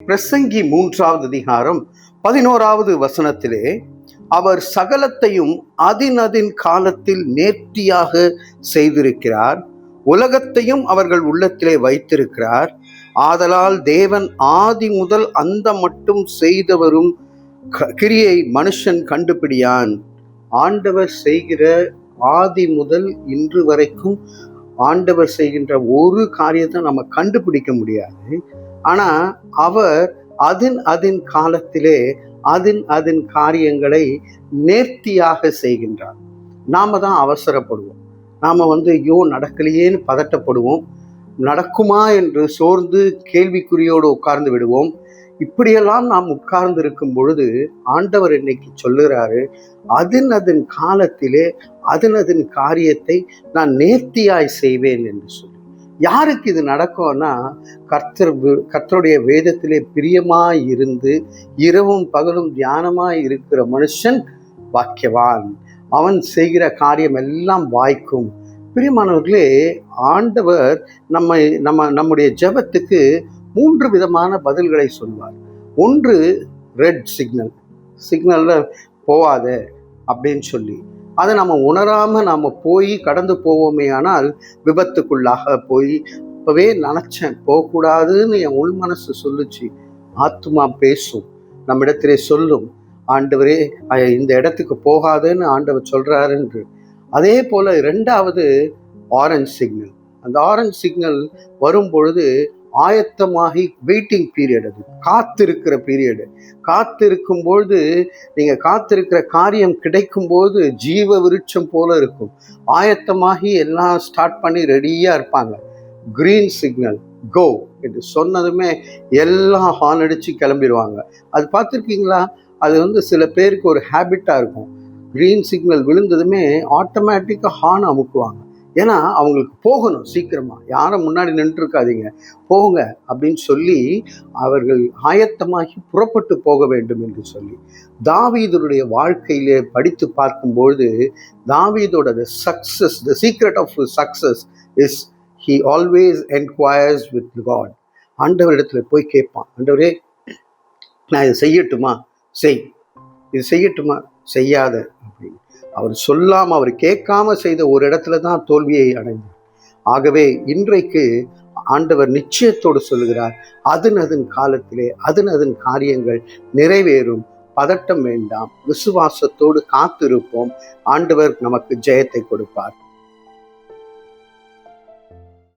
பிரசங்கி 3வது அதிகாரம் 11வது வசனத்திலே அவர் சகலத்தையும் அதின் காலத்தில் நேர்த்தியாக செய்திருக்கிறார், உலகத்தையும் அவர்கள் உள்ளத்திலே வைத்திருக்கிறார். ஆதலால் தேவன் ஆதி முதல் அந்த மட்டும் செய்தவரும் கிரியை மனுஷன் கண்டுபிடியான். ஆண்டவர் செய்கிற ஆதி முதல் இன்று வரைக்கும் ஆண்டவர் செய்கின்ற ஒரு காரியத்தை நம்ம கண்டுபிடிக்க முடியாது. ஆனா அவர் அதின் காலத்திலே அதின் காரியங்களை நேர்த்தியாக செய்கின்றார். நாம தான் அவசரப்படுவோம். நாம ஐயோ நடக்கலையேன்னு பதட்டப்படுவோம். நடக்குமா என்று சோர்ந்து கேள்விக்குறியோடு உட்கார்ந்து விடுவோம். இப்படியெல்லாம் நாம் உட்கார்ந்து இருக்கும் பொழுது ஆண்டவர் இன்னைக்கு சொல்லுகிறாரு, அதின் காலத்திலே அதின் காரியத்தை நான் நேர்த்தியாய் செய்வேன் என்று சொல்லி. யாருக்கு இது நடக்கும்னா, கர்த்தருடைய வேதத்திலே பிரியமாய் இருந்து இரவும் பகலும் தியானமாய் இருக்கிற மனுஷன் பாக்கியவான். அவன் செய்கிற காரியம் எல்லாம் வாய்க்கும். பிரியமானவர்களே, ஆண்டவர் நம்முடைய ஜெபத்துக்கு 3 விதமான பதில்களை சொல்வார். ஒன்று, ரெட் சிக்னல்ல போவாத அப்படின்னு சொல்லி, அதை நம்ம உணராம நாம போய் கடந்து போவோமே ஆனால் விபத்துக்குள்ளாக போய், இப்பவே நினைச்சேன் போகக்கூடாதுன்னு என் உள் மனசு சொல்லுச்சு. ஆத்துமா பேசும், நம்மிடத்திலே சொல்லும், ஆண்டவரே இந்த இடத்துக்கு போகாதுன்னு ஆண்டவர் சொல்றாரு என்று. அதே போல 2வது ஆரஞ்ச் சிக்னல். அந்த ஆரஞ்ச் சிக்னல் வரும் பொழுது ஆயத்தமாகி வெயிட்டிங் பீரியட், அது காத்திருக்கிற பீரியடு. காத்திருக்கும் பொழுது நீங்க காத்திருக்கிற காரியம் கிடைக்கும் போது ஜீவ விருட்சம் போல இருக்கும். ஆயத்தமாகி எல்லாம் ஸ்டார்ட் பண்ணி ரெடியா இருப்பாங்க. கிரீன் சிக்னல், கோ என்று சொன்னதுமே எல்லாம் ஹார்ன் அடிச்சு கிளம்பிடுவாங்க. அது பார்த்துருக்கீங்களா? அது சில பேருக்கு ஒரு ஹேபிட்டா இருக்கும். கிரீன் சிக்னல் விழுந்ததுமே ஆட்டோமேட்டிக்காக ஹார்ன் அமுக்குவாங்க. ஏன்னா அவங்களுக்கு போகணும் சீக்கிரமா, யாரும் முன்னாடி நின்று இருக்காதீங்க, போங்க அப்படின்னு சொல்லி அவர்கள் ஆயத்தமாகி புறப்பட்டு போக வேண்டும் என்று சொல்லி. தாவீதுடைய வாழ்க்கையிலே படித்து பார்க்கும்பொழுது தாவீதோட success, the secret of success is he always enquires with God. ஆண்டவரிடத்துல போய் கேட்பான், ஆண்டவரே நான் இதை செய்யட்டுமா, செய், இது செய்யட்டுமா, செய்யாத அப்படின்னு. அவர் சொல்லாம, அவர் கேட்காம செய்த ஒரு இடத்துல தான் தோல்வியை அடைந்தார். ஆகவே இன்றைக்கு ஆண்டவர் நிச்சயத்தோடு சொல்லுகிறார், அதின் காலத்திலே அதின் காரியங்கள் நிறைவேறும். பதட்டம் வேண்டாம், விசுவாசத்தோடு காத்திருப்போம். ஆண்டவர் நமக்கு ஜெயத்தை கொடுப்பார்.